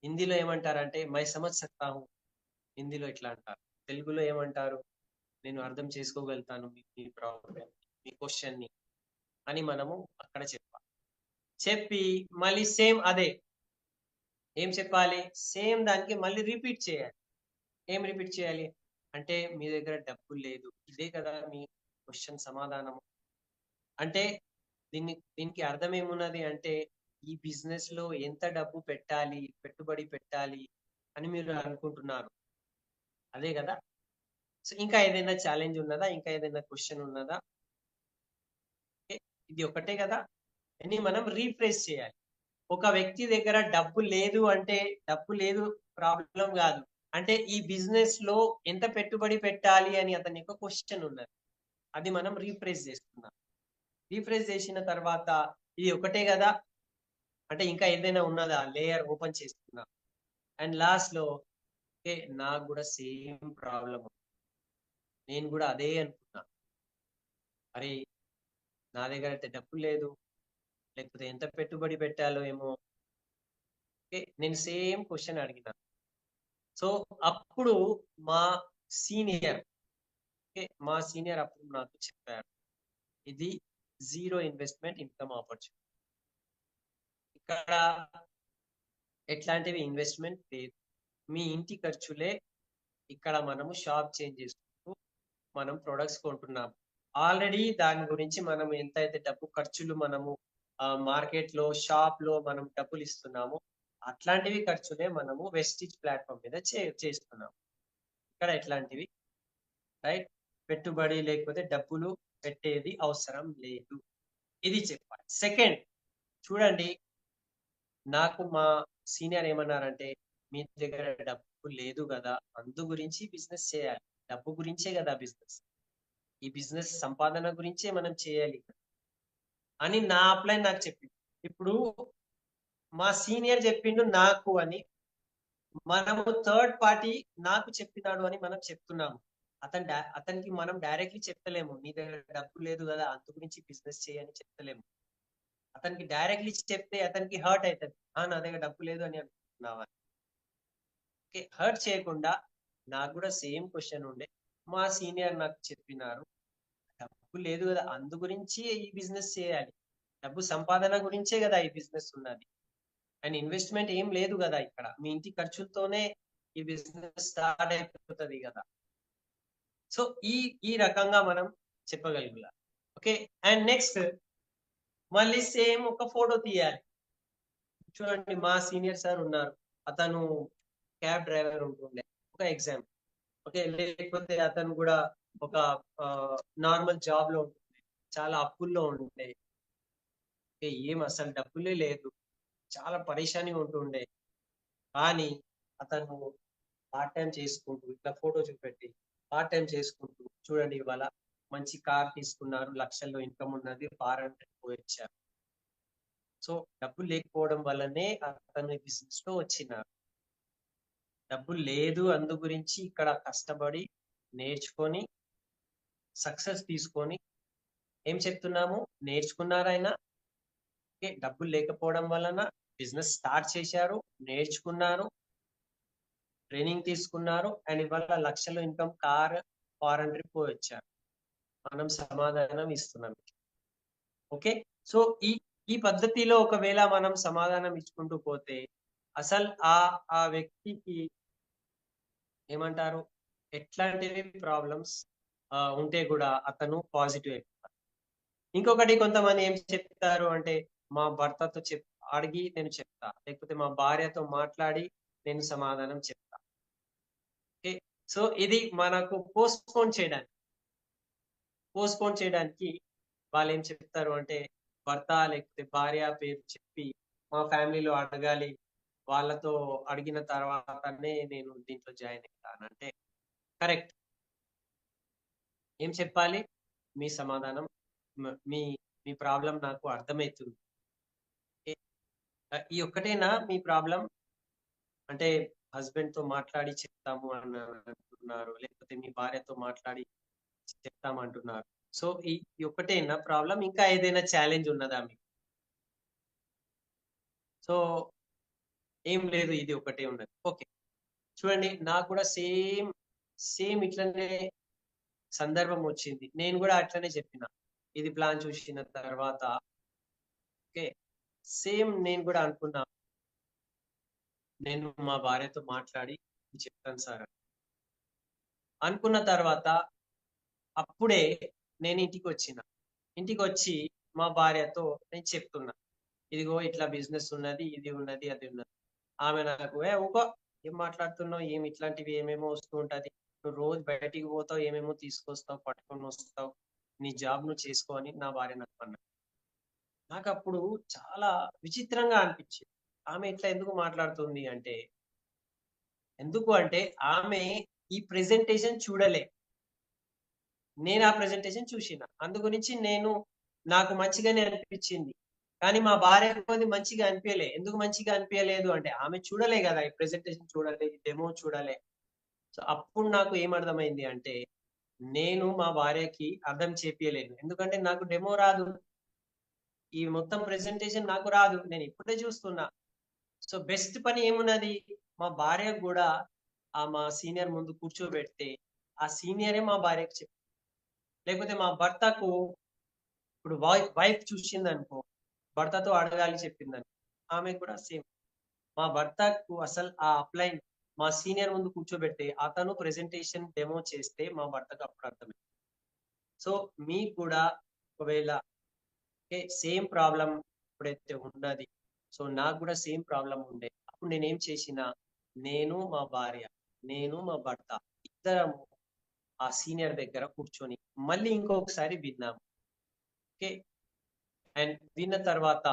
హిందీలో ఏమంటారంటే my సమజ్ సక్తా who, హిందీలో ఇట్లా అంటారు. తెలుగులో ఏమంటారు? నేను అర్థం చేసుకోగలుగుతాను మీ ప్రాబ్లం, మీ క్వశ్చన్ ని అని మనము అక్కడ చెప్పాలి. చెప్పి మళ్ళీ సేమ్ అదే ఏం చెప్పాలి? సేమ్ దానికి మళ్ళీ రిపీట్ చేయాలి. ఏం రిపీట్ చేయాలి? అంటే మీ దగ్గర డబ్బులు లేదు. ఇదే కదా మీ క్వశ్చన్ సమాధానం. అంటే దీనికి అర్థం ఏమున్నది అంటే ఈ బిజినెస్ లో ఎంత డబ్బు పెట్టాలి, పెట్టుబడి పెట్టాలి అని మీరు అనుకుంటున్నారు. అదే కదా. సో ఇంకా ఏదైనా ఛాలెంజ్ ఉన్నదా? ఇంకా ఏదైనా క్వశ్చన్ ఉన్నదా? ఓకే, ఇది ఒకటే కదా. అని మనం రీఫ్రెష్ చేయాలి. ఒక వ్యక్తి దగ్గర డబ్బు లేదు అంటే డబ్బు లేదు ప్రాబ్లం కాదు. అంటే ఈ బిజినెస్ లో ఎంత పెట్టుబడి పెట్టాలి అని అతని యొక్క క్వశ్చన్ ఉన్నది. అది మనం రీఫ్రెష్ చేస్తున్నాం. రీఫ్రెష్ చేసిన తర్వాత ఇది ఒకటే కదా, అంటే ఇంకా ఏదైనా ఉన్నదా లేయర్ ఓపెన్ చేస్తున్నా. అండ్ లాస్ట్ లో ఓకే నాకు కూడా సేమ్ ప్రాబ్లం, నేను కూడా అదే అనుకున్నా. అరే నా దగ్గర అయితే డబ్బు లేదు, లేకపోతే ఎంత పెట్టుబడి పెట్టాలో ఏమో. ఓకే నేను సేమ్ క్వశ్చన్ అడిగిన. సో అప్పుడు మా సీనియర్ మా సీనియర్ అప్పుడు నాకు చెప్పారు, ఇది జీరో ఇన్వెస్ట్మెంట్ ఇన్కమ్ ఆపర్చునిటీ. ఇక్కడ ఎట్లాంటివి ఇన్వెస్ట్మెంట్ లేదు, మీ ఇంటి ఖర్చులే. ఇక్కడ మనము షాప్ చేంజ్ చేసుకుంటూ మనం ప్రొడక్ట్స్ కొంటున్నాం. ఆల్రెడీ దాని గురించి మనం ఎంతైతే డబ్బు ఖర్చులు మనము మార్కెట్ లో షాప్ లో మనం డబ్బులు ఇస్తున్నాము, అట్లాంటివి ఖర్చులే మనము వెస్టిజ్ ప్లాట్ఫామ్ మీద చేస్తున్నాం. ఇక్కడ ఎట్లాంటివి రైట్ పెట్టుబడి లేకపోతే డబ్బులు పెట్టేది అవసరం లేదు. ఇది చెప్పాలి. సెకండ్ చూడండి, నాకు మా సీనియర్ ఏమన్నారంటే మీ దగ్గర డబ్బు లేదు కదా, అందు గురించి బిజినెస్ చేయాలి. డబ్బు గురించే కదా బిజినెస్, ఈ బిజినెస్ సంపాదన గురించే మనం చేయాలి అని నా అప్లైన్ నాకు చెప్పింది. ఇప్పుడు మా సీనియర్ చెప్పిండు నాకు అని, మనము థర్డ్ పార్టీ నాకు చెప్పినాడు అని మనం చెప్తున్నాము. అతనికి మనం డైరెక్ట్లీ చెప్తలేము నీ దగ్గర డబ్బు లేదు కదా అందు గురించి బిజినెస్ చేయని చెప్తలేము. అతనికి డైరెక్ట్లీ చెప్తే అతనికి హర్ట్ అవుతుంది, నా దగ్గర డబ్బు లేదు అని అనుకుంటున్నావా. ఓకే హర్ట్ చేయకుండా నాకు కూడా సేమ్ క్వశ్చన్ ఉండే, మా సీనియర్ నాకు చెప్పినారు డబ్బు లేదు కదా అందు గురించి ఈ బిజినెస్ చేయాలి, డబ్బు సంపాదన గురించే కదా ఈ బిజినెస్ ఉన్నది, అండ్ ఇన్వెస్ట్మెంట్ ఏం లేదు కదా ఇక్కడ, మీ ఇంటి ఖర్చులతోనే ఈ బిజినెస్ స్టార్ట్ అయిపోతుంది కదా. సో ఈ రకంగా మనం చెప్పగలుగుతాం. ఓకే అండ్ నెక్స్ట్ మళ్ళీ సేమ్ ఒక ఫోటో తీయాలి. చూడండి మా సీనియర్ సార్ ఉన్నారు, అతను క్యాబ్ డ్రైవర్ ఉంటుండే ఒక ఎగ్జాంపుల్. ఓకే లేకపోతే అతను కూడా ఒక నార్మల్ జాబ్ లో ఉంటుండే, చాలా అప్పుల్లో ఉంటుండే. ఏం అసలు డబ్బులే లేదు, చాలా పరేషానిగా ఉంటుండే. కానీ అతను పార్ట్ టైం చేసుకుంటూ ఇట్లా ఫోటో చూపెట్టి పార్ట్ టైం చేసుకుంటూ చూడండి ఇవాళ మంచి కార్ తీసుకున్నారు, లక్షల్లో ఇన్కమ్ ఉన్నది, ఫారెన్ పోయొచ్చారు. సో డబ్బులు లేకపోవడం వల్లనే అతను బిజినెస్ లో వచ్చినారు. డబ్బులు లేదు అందు గురించి ఇక్కడ కష్టపడి నేర్చుకొని సక్సెస్ తీసుకొని ఏం చెప్తున్నాము, నేర్చుకున్నారైనా. డబ్బులు లేకపోవడం వలన బిజినెస్ స్టార్ట్ చేశారు, నేర్చుకున్నారు, ట్రైనింగ్ తీసుకున్నారు, అండ్ ఇవాళ లక్షల ఇన్కమ్, కార్, ఫారెన్ ట్రిప్ వచ్చారు. మనం సమాధానం ఇస్తున్నాం. ఓకే సో ఈ ఈ పద్ధతిలో ఒకవేళ మనం సమాధానం ఇచ్చుకుంటూ పోతే అసలు ఆ వ్యక్తికి ఏమంటారు, ఎట్లాంటివి ప్రాబ్లమ్స్ ఉంటే కూడా అతను పాజిటివ్ అయిపోతారు. ఇంకొకటి కొంతమంది ఏం చెప్తారు అంటే మా భర్తతో అడిగి నేను చెప్తా, లేకపోతే మా భార్యతో మాట్లాడి నేను సమాధానం చెప్తా. ఓకే సో ఇది మనకు పోస్ట్పోన్ చేయడానికి వాళ్ళు ఏం చెప్తారు అంటే భర్త లేకపోతే భార్య పేరు చెప్పి మా ఫ్యామిలీలో అడగాలి, వాళ్ళతో అడిగిన తర్వాతనే నేను దీంట్లో జాయిన్ అవుతాను అంటే కరెక్ట్. ఏం చెప్పాలి, మీ సమాధానం, మీ మీ ప్రాబ్లం నాకు అర్థమవుతుంది. ఈ ఒక్కటేనా మీ ప్రాబ్లం అంటే హస్బెండ్ తో మాట్లాడి చెప్తాము అంటున్నారు, లేకపోతే మీ భార్యతో మాట్లాడి చెప్తామంటున్నారు. సో ఈ ఒక్కటేనా ప్రాబ్లం, ఇంకా ఏదైనా ఛాలెంజ్ ఉన్నదా మీకు? సో ఏం లేదు, ఇది ఒకటే ఉన్నది. ఓకే. చూడండి, నాకు కూడా సేమ్ ఇట్లనే సందర్భం వచ్చింది. నేను కూడా అట్లనే చెప్పిన. ఇది ప్లాన్ చూసిన తర్వాత ఓకే. సేమ్ నేను కూడా అనుకున్నా. నేను మా భార్యతో మాట్లాడి చెప్తాను సార్ అని. అనుకున్న తర్వాత అప్పుడే నేను ఇంటికొచ్చిన. ఇంటికొచ్చి మా భార్యతో నేను చెప్తున్నా. ఇదిగో ఇట్లా బిజినెస్ ఉన్నది, ఇది ఉన్నది, అది ఉన్నది. ఆమె నాకు ఊకో, ఏం మాట్లాడుతున్నావు, ఏమి ఇట్లాంటివి ఏమేమో వస్తూ ఉంటది. నువ్వు రోజు బయటికి పోతావు, ఏమేమో తీసుకొస్తావు, పట్టుకొని వస్తావు, నీ జాబ్ నువ్వు చేసుకో అని నా భార్య నాకు అన్నది. నాకు అప్పుడు చాలా విచిత్రంగా అనిపించింది. ఆమె ఇట్లా ఎందుకు మాట్లాడుతుంది అంటే, ఎందుకు అంటే ఆమె ఈ ప్రెజెంటేషన్ చూడలే. నేను ఆ ప్రెజెంటేషన్ చూసిన. అందు గురించి నాకు మంచిగానే అనిపించింది. కానీ మా భార్యకు అది మంచిగా అనిపించలే. ఎందుకు మంచిగా అనిపించలేదు అంటే ఆమె చూడలే కదా, ఈ ప్రెజెంటేషన్ చూడలే, ఈ డెమో చూడలే. సో అప్పుడు నాకు ఏమర్థమైంది అంటే, నేను మా భార్యకి అర్థం చేపియలేను. ఎందుకంటే నాకు డెమో రాదు. ఈ మొత్తం ప్రెజెంటేషన్ నాకు రాదు. నేను ఇప్పుడే చూస్తున్నా. సో బెస్ట్ పని ఏమున్నది, మా భార్యకు కూడా మా సీనియర్ ముందు కూర్చోబెడితే ఆ సీనియరే మా భార్యకు చెప్పి, లేకపోతే మా భర్తకు ఇప్పుడు వైఫ్ చూసిందనుకో, భర్తతో అడగాలి చెప్పిందని, ఆమె కూడా సేమ్. మా భర్తకు అసలు ఆ అప్లైన్ మా సీనియర్ ముందు కూర్చోబెడితే అతను ప్రెజెంటేషన్ డెమో చేస్తే మా భర్తకు అప్పుడు అర్థమైంది. సో మీకు కూడా ఒకవేళ సేమ్ ప్రాబ్లం ఎప్పుడైతే ఉన్నది, సో నాకు కూడా సేమ్ ప్రాబ్లం ఉండే, అప్పుడు నేనేం చేసిన, నేను మా భర్త ఇద్దరము ఆ సీనియర్ దగ్గర కూర్చొని మళ్ళీ ఇంకొకసారి విన్నాము. ఓకే. అండ్ విన్న తర్వాత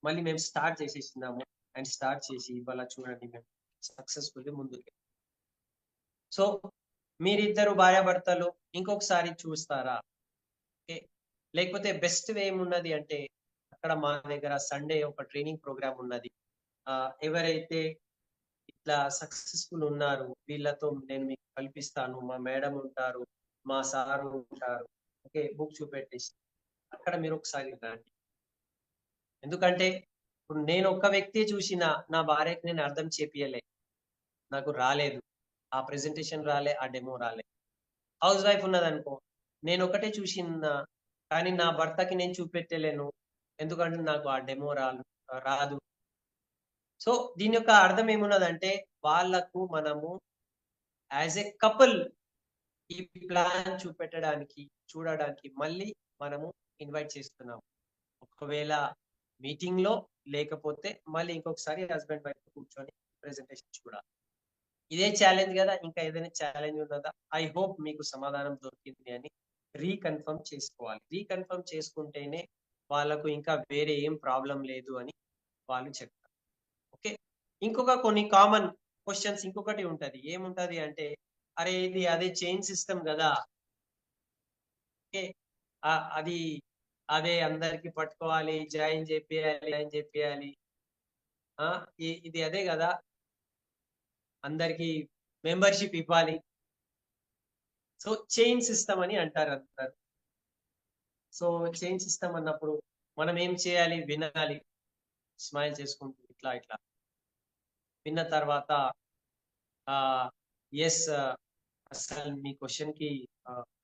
మళ్ళీ మేము స్టార్ట్ చేసేసినాము. అండ్ స్టార్ట్ చేసి ఇవాళ చూడండి మేము సక్సెస్ఫుల్లీ ముందుకు. సో మీరిద్దరు భార్యాభర్తలు ఇంకొకసారి చూస్తారా? ఓకే. లేకపోతే బెస్ట్ వే ఏమున్నది అంటే, అక్కడ మా దగ్గర సండే ఒక ట్రైనింగ్ ప్రోగ్రామ్ ఉన్నది. ఎవరైతే ఇట్లా సక్సెస్ఫుల్ ఉన్నారు వీళ్ళతో నేను మీకు కల్పిస్తాను. మా మేడం ఉంటారు, మా సార్ ఉంటారు. ఓకే, బుక్ చూపెట్టేసి అక్కడ మీరు ఒకసారి రండి. ఎందుకంటే ఇప్పుడు నేను ఒక్క వ్యక్తి చూసిన నా భార్యకి నేను అర్థం చేపియలే, నాకు రాలేదు, ఆ ప్రెజెంటేషన్ రాలే, ఆ డెమో రాలే. హౌస్ వైఫ్ ఉన్నదనుకో, నేను ఒకటే చూసిన కానీ నా భర్తకి నేను చూపెట్టలేను, ఎందుకంటే నాకు ఆ డెమో రాదు. సో దీని యొక్క అర్థం ఏమున్నదంటే, వాళ్ళకు మనము యాజ్ ఎ కపుల్ ఈ ప్లాన్ చూడడానికి మళ్ళీ మనము ఇన్వైట్ చేస్తున్నాము. ఒకవేళ మీటింగ్ లో లేకపోతే మళ్ళీ ఇంకొకసారి హస్బెండ్ వైఫ్ కూర్చొని ప్రెజెంటేషన్ చూడాలి. ఇదే ఛాలెంజ్ కదా, ఇంకా ఏదైనా ఛాలెంజ్ ఉన్నదా? ఐ హోప్ మీకు సమాధానం దొరికింది అని రీకన్ఫర్మ్ చేసుకోవాలి. రీకన్ఫర్మ్ చేసుకుంటేనే వాళ్ళకు ఇంకా వేరే ఏం ప్రాబ్లం లేదు అని వాళ్ళు చెప్తారు. ఓకే. ఇంకొక కొన్ని కామన్ క్వశ్చన్స్ ఇంకొకటి ఉంటది. ఏముంటది అంటే, అరే ఇది అదే చైన్ సిస్టమ్ కదా, ఓకే, అది అదే అందరికి పట్టుకోవాలి, జాయిన్ చేపియాలి, ఇది అదే కదా, అందరికి మెంబర్షిప్ ఇవ్వాలి. సో చైన్ సిస్టమ్ అని అంటారు అందరు. సో చైన్ సిస్టమ్ అన్నప్పుడు మనం ఏం చేయాలి, వినాలి, స్మైల్ చేసుకుంటూ ఇట్లా ఇట్లా విన్న తర్వాత ఎస్, అసలు మీ క్వశ్చన్ కి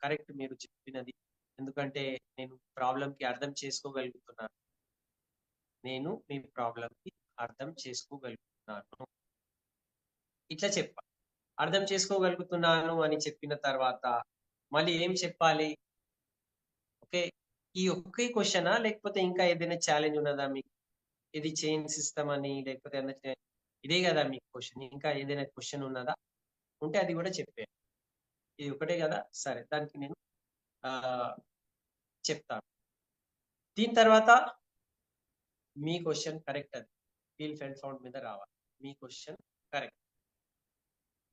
కరెక్ట్ మీరు చెప్పినది. ఎందుకంటే నేను ప్రాబ్లం కి అర్థం చేసుకోగలుగుతున్నాను, నేను మీ ప్రాబ్లం కి అర్థం చేసుకోగలుగుతున్నాను, ఇట్లా చెప్పాలి. అర్థం చేసుకోగలుగుతున్నాను అని చెప్పిన తర్వాత మళ్ళీ ఏం చెప్పాలి? ఓకే, ఈ ఒకే క్వశ్చనా లేకపోతే ఇంకా ఏదైనా ఛాలెంజ్ ఉన్నదా మీకు? ఇది చైన్ సిస్టమ్ అని లేకపోతే ఇదే కదా మీకు క్వశ్చన్, ఇంకా ఏదైనా క్వశ్చన్ ఉన్నదా? ఉంటే అది కూడా చెప్పే. ఇది ఒకటే కదా, సరే దానికి నేను చెప్తాను. దీని తర్వాత మీ క్వశ్చన్ కరెక్ట్, అది ఫీల్ ఫెల్ ఫౌండ్ మీద రావాలి. మీ క్వశ్చన్ కరెక్ట్,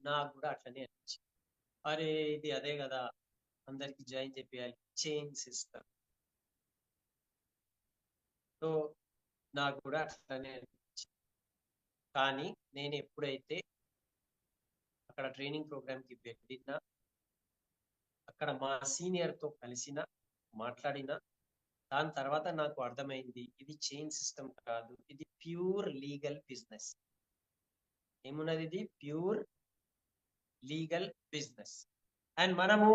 నాకు కూడా అట్లనే అనిపించింది. అరే ఇది అదే కదా, అందరికి జాయిన్ చేయాలి, చైన్ సిస్టమ్. సో నాకు కూడా అట్లనే అనిపించింది. కానీ నేను ఎప్పుడైతే అక్కడ ట్రైనింగ్ ప్రోగ్రామ్ కి వెళ్ళినా, అక్కడ మా సీనియర్ తో కలిసిన, మాట్లాడిన దాని తర్వాత నాకు అర్థమైంది ఇది చైన్ సిస్టమ్ కాదు, ఇది ప్యూర్ లీగల్ బిజినెస్. ఏమున్నది? ఇది ప్యూర్ లీగల్ బిజినెస్. అండ్ మనము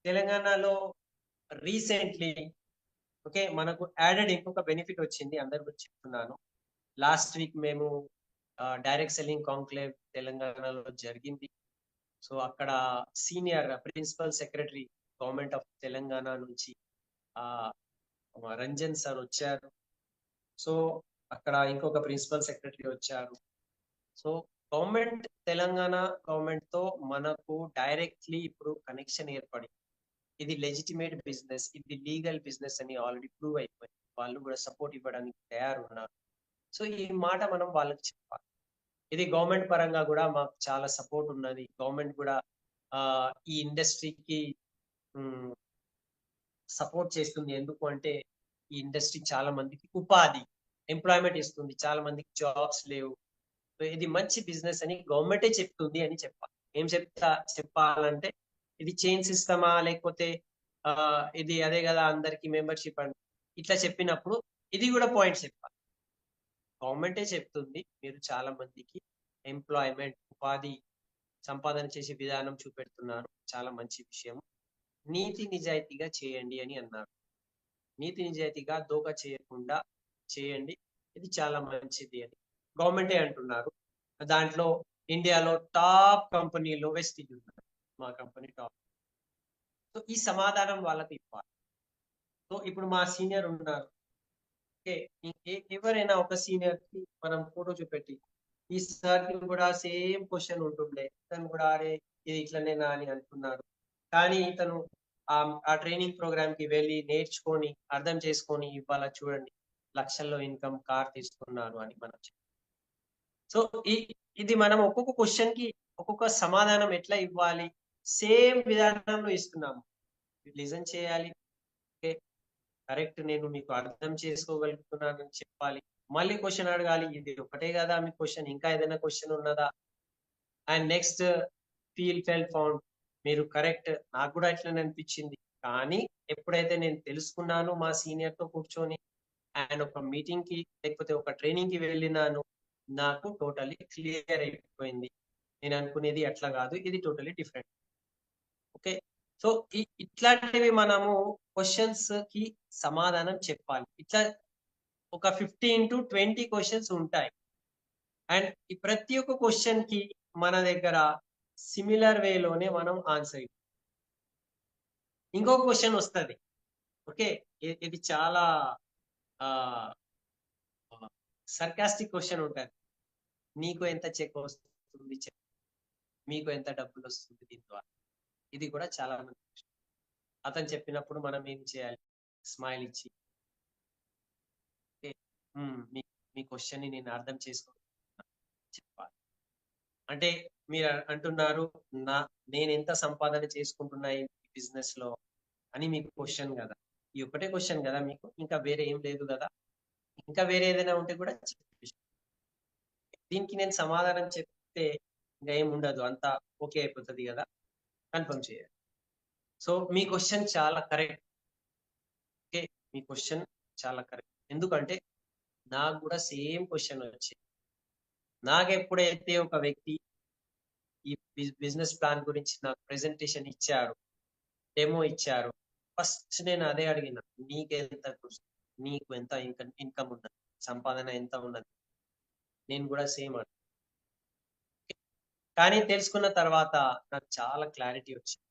తెలంగాణలో రీసెంట్లీ ఓకే మనకు యాడెడ్ ఇంకొక బెనిఫిట్ వచ్చింది, అందరి గురించి చెప్తున్నాను. లాస్ట్ వీక్ మేము డైరెక్ట్ సెల్లింగ్ కాంక్లేవ్ తెలంగాణలో జరిగింది. సో అక్కడ senior principal secretary government of Telangana నుంచి రంజన్ సార్ వచ్చారు. సో అక్కడ ఇంకొక ప్రిన్సిపల్ సెక్రటరీ వచ్చారు. సో గవర్నమెంట్ తెలంగాణ గవర్నమెంట్ తో మనకు డైరెక్ట్లీ ఇప్పుడు కనెక్షన్ ఏర్పడి ఇది లెజిటిమేట్ బిజినెస్, ఇది లీగల్ బిజినెస్ అని ఆల్రెడీ ప్రూవ్ అయిపోయింది. వాళ్ళు కూడా సపోర్ట్ ఇవ్వడానికి తయారున్నారు. సో ఈ మాట మనం వాళ్ళకి చెప్పాలి. ఇది గవర్నమెంట్ పరంగా కూడా మాకు చాలా సపోర్ట్ ఉన్నది. గవర్నమెంట్ కూడా ఈ ఇండస్ట్రీకి సపోర్ట్ చేస్తుంది. ఎందుకు అంటే ఈ ఇండస్ట్రీ చాలా మందికి ఉపాధి, ఎంప్లాయ్మెంట్ ఇస్తుంది, చాలా మందికి జాబ్స్ లేవు. ఇది మంచి బిజినెస్ అని గవర్నమెంటే చెప్తుంది అని చెప్పాలి. ఏం చెప్పాలంటే ఇది చైన్ సిస్టమా లేకపోతే ఇది అదే కదా అందరికి మెంబర్షిప్ అని ఇట్లా చెప్పినప్పుడు ఇది కూడా పాయింట్స్ చెప్పాలి. గవర్నమెంటే చెప్తుంది మీరు చాలా మందికి ఎంప్లాయ్మెంట్, ఉపాధి సంపాదన చేసే విధానం చూపెడుతున్నారు, చాలా మంచి విషయం, నీతి నిజాయితీగా చేయండి అని అన్నారు. నీతి నిజాయితీగా దోకా చేయకుండా చేయండి, ఇది చాలా మంచిది అని గవర్నమెంటే అంటున్నారు. దాంట్లో ఇండియాలో టాప్ కంపెనీలో వెస్టీజ్ ఉన్నారు, మా కంపెనీ టాప్. సో ఈ సమాధానం వాళ్ళకి ఇవ్వాలి. సో ఇప్పుడు మా సీనియర్ ఉన్నారు, ఎవరైనా ఒక సీనియర్ కి మనం ఫోటో చూపెట్టి ఈ సార్ కి కూడా సేమ్ క్వశ్చన్ ఉంటుండే, తను కూడా అరే ఇది ఇట్లనేనా అని అంటున్నాడు. కానీ ఇతను ఆ ట్రైనింగ్ ప్రోగ్రామ్ కి వెళ్ళి నేర్చుకొని అర్థం చేసుకొని ఇవాళ చూడండి లక్షల్లో ఇన్కమ్ కార్ తీసుకున్నారు అని మనం. సో ఇది మనం ఒక్కొక్క క్వశ్చన్ కి ఒక్కొక్క సమాధానం ఎట్లా ఇవ్వాలి, సేమ్ విధానంలో ఇస్తున్నాము. లిజన్ చేయాలి, కరెక్ట్ నేను మీకు అర్థం చేసుకోగలుగుతున్నానని చెప్పాలి. మళ్ళీ క్వశ్చన్ అడగాలి, ఇది ఒకటే కదా మీ క్వశ్చన్, ఇంకా ఏదైనా క్వశ్చన్ ఉన్నదా? అండ్ నెక్స్ట్ ఫెల్ ఫౌండ్, మీరు కరెక్ట్, నాకు కూడా ఇట్లనే అనిపించింది. కానీ ఎప్పుడైతే నేను తెలుసుకున్నాను మా సీనియర్ తో కూర్చొని అండ్ ఒక మీటింగ్ కి లేకపోతే ఒక ట్రైనింగ్ కి వెళ్ళినాను, నాకు టోటలీ క్లియర్ అయిపోయింది. నేను అనుకునేది అట్లా కాదు, ఇది టోటలీ డిఫరెంట్. ఓకే, సో ఇట్లాంటివి మనము క్వశ్చన్స్ కి సమాధానం చెప్పాలి. ఇట్లా ఒక 15 to 20 క్వశ్చన్స్ ఉంటాయి. అండ్ ఈ ప్రతి ఒక్క క్వశ్చన్ కి మన దగ్గర సిమిలర్ వేలోనే మనం ఆన్సర్. ఇంకొక క్వశ్చన్ వస్తుంది, ఓకే, ఇది చాలా సర్కాస్టిక్ క్వశ్చన్ ఉంటుంది. నీకు ఎంత చెక్ వస్తుంది, మీకు ఎంత డబ్బులు వస్తుంది దీని ద్వారా. ఇది కూడా చాలా మంది అతను చెప్పినప్పుడు మనం ఏం చేయాలి, స్మైల్ ఇచ్చి మీ క్వశ్చన్ ని నేను అర్థం చేసుకోవాలి చెప్పాలి. అంటే మీరు అంటున్నారు నేను ఎంత సంపాదన చేసుకుంటున్నా ఈ బిజినెస్ లో అని మీకు క్వశ్చన్ కదా, ఈ ఒకటే క్వశ్చన్ కదా మీకు, ఇంకా వేరే ఏం లేదు కదా, ఇంకా వేరే ఏదైనా ఉంటే కూడా దీనికి నేను సమాధానం చెప్తే ఇంకా ఏం ఉండదు, అంతా ఓకే అయిపోతుంది కదా, కన్ఫర్మ్ చేయాలి. సో మీ క్వశ్చన్ చాలా కరెక్ట్, ఓకే, మీ క్వశ్చన్ చాలా కరెక్ట్. ఎందుకంటే నాకు కూడా సేమ్ క్వశ్చన్ వచ్చింది. నాకు ఎప్పుడైతే ఒక వ్యక్తి ఈ బిజినెస్ ప్లాన్ గురించి నాకు ప్రెజెంటేషన్ ఇచ్చారు, డెమో ఇచ్చారు, ఫస్ట్ నేను అదే అడిగిన, నీకెంత, నీకు ఎంత ఇన్కమ్ ఉన్నది, సంపాదన ఎంత ఉన్నది, నేను కూడా సేమ్ అడిగి. కానీ తెలుసుకున్న తర్వాత నాకు చాలా క్లారిటీ వచ్చింది.